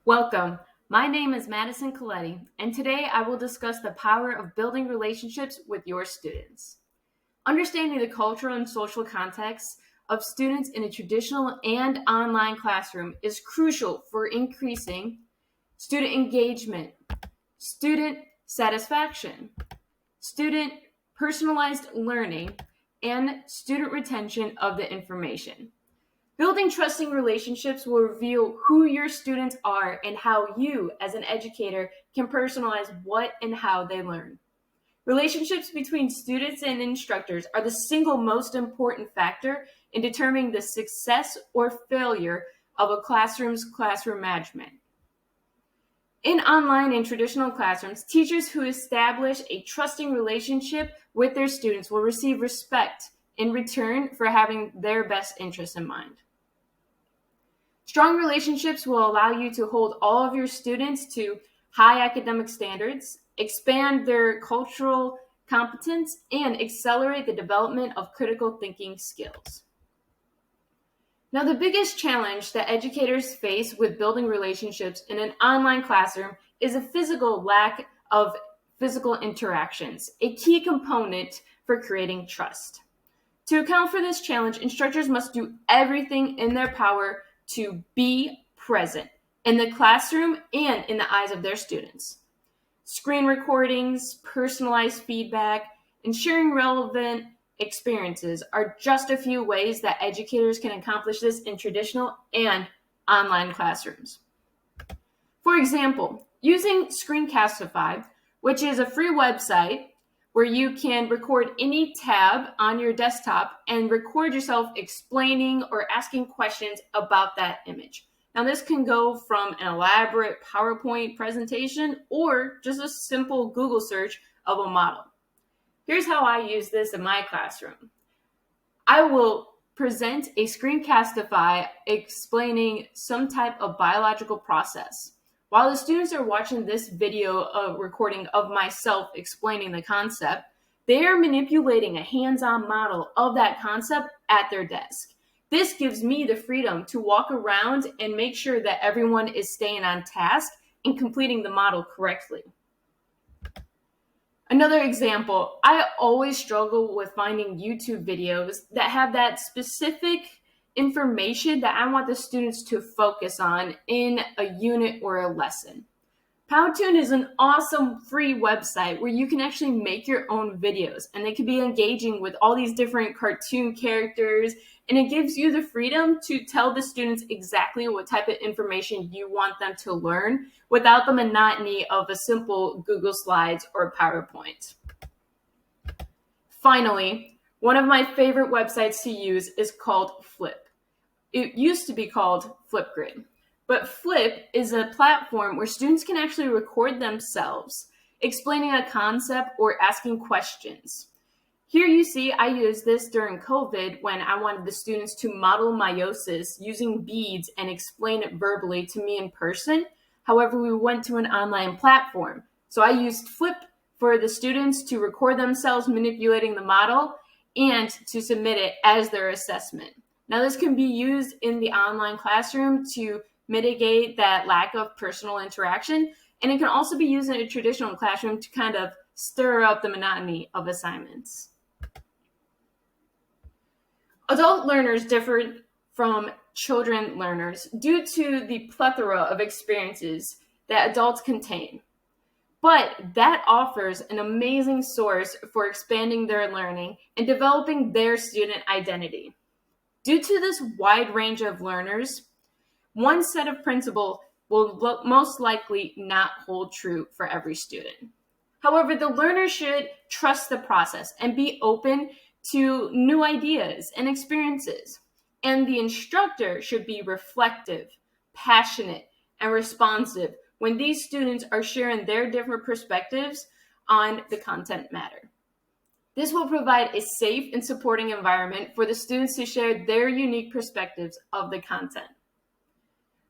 Welcome. My name is Madison Coletti, and today I will discuss the power of building relationships with your students. Understanding the cultural and social context of students in a traditional and online classroom is crucial for increasing student engagement, student satisfaction, student personalized learning, and student retention of the information. Building trusting relationships will reveal who your students are and how you, as an educator, can personalize what and how they learn. Relationships between students and instructors are the single most important factor in determining the success or failure of a classroom's classroom management. In online and traditional classrooms, teachers who establish a trusting relationship with their students will receive respect in return for having their best interests in mind. Strong relationships will allow you to hold all of your students to high academic standards, expand their cultural competence, and accelerate the development of critical thinking skills. Now, the biggest challenge that educators face with building relationships in an online classroom is a physical lack of physical interactions, a key component for creating trust. To account for this challenge, instructors must do everything in their power to be present in the classroom and in the eyes of their students. Screen recordings, personalized feedback, and sharing relevant experiences are just a few ways that educators can accomplish this in traditional and online classrooms. For example, using Screencastify, which is a free website where you can record any tab on your desktop and record yourself explaining or asking questions about that image. Now, this can go from an elaborate PowerPoint presentation or just a simple Google search of a model. Here's how I use this in my classroom. I will present a Screencastify explaining some type of biological process. While the students are watching this video recording of myself explaining the concept, they are manipulating a hands-on model of that concept at their desk. This gives me the freedom to walk around and make sure that everyone is staying on task and completing the model correctly. Another example, I always struggle with finding YouTube videos that have that specific information that I want the students to focus on in a unit or a lesson. Powtoon is an awesome free website where you can actually make your own videos, and they can be engaging with all these different cartoon characters, and it gives you the freedom to tell the students exactly what type of information you want them to learn without the monotony of a simple Google Slides or PowerPoint. Finally, one of my favorite websites to use is called Flip. It used to be called Flipgrid, but Flip is a platform where students can actually record themselves explaining a concept or asking questions. Here you see I used this during COVID when I wanted the students to model meiosis using beads and explain it verbally to me in person. However, we went to an online platform. So I used Flip for the students to record themselves manipulating the model and to submit it as their assessment. Now, this can be used in the online classroom to mitigate that lack of personal interaction, and it can also be used in a traditional classroom to kind of stir up the monotony of assignments. Adult learners differ from children learners due to the plethora of experiences that adults contain. But that offers an amazing source for expanding their learning and developing their student identity. Due to this wide range of learners, one set of principles will most likely not hold true for every student. However, the learner should trust the process and be open to new ideas and experiences. And the instructor should be reflective, passionate, and responsive when these students are sharing their different perspectives on the content matter. This will provide a safe and supporting environment for the students to share their unique perspectives of the content.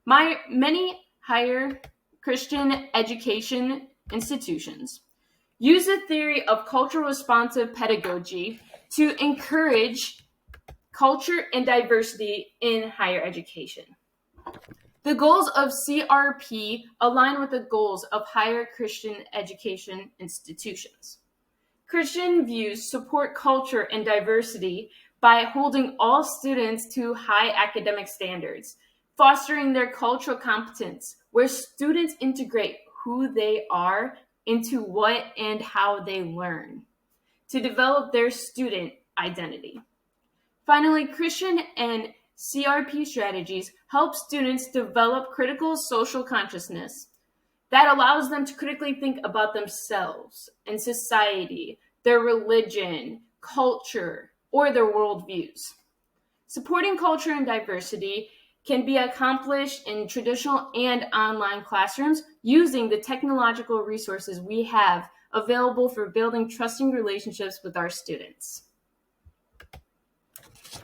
Many higher Christian education institutions use the theory of cultural responsive pedagogy to encourage culture and diversity in higher education. The goals of CRP align with the goals of higher Christian education institutions. Christian views support culture and diversity by holding all students to high academic standards, fostering their cultural competence, where students integrate who they are into what and how they learn to develop their student identity. Finally, Christian and CRP strategies help students develop critical social consciousness that allows them to critically think about themselves and society, their religion, culture, or their worldviews. Supporting culture and diversity can be accomplished in traditional and online classrooms using the technological resources we have available for building trusting relationships with our students.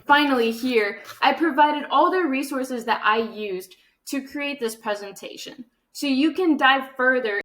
Finally, here, I provided all the resources that I used to create this presentation, so you can dive further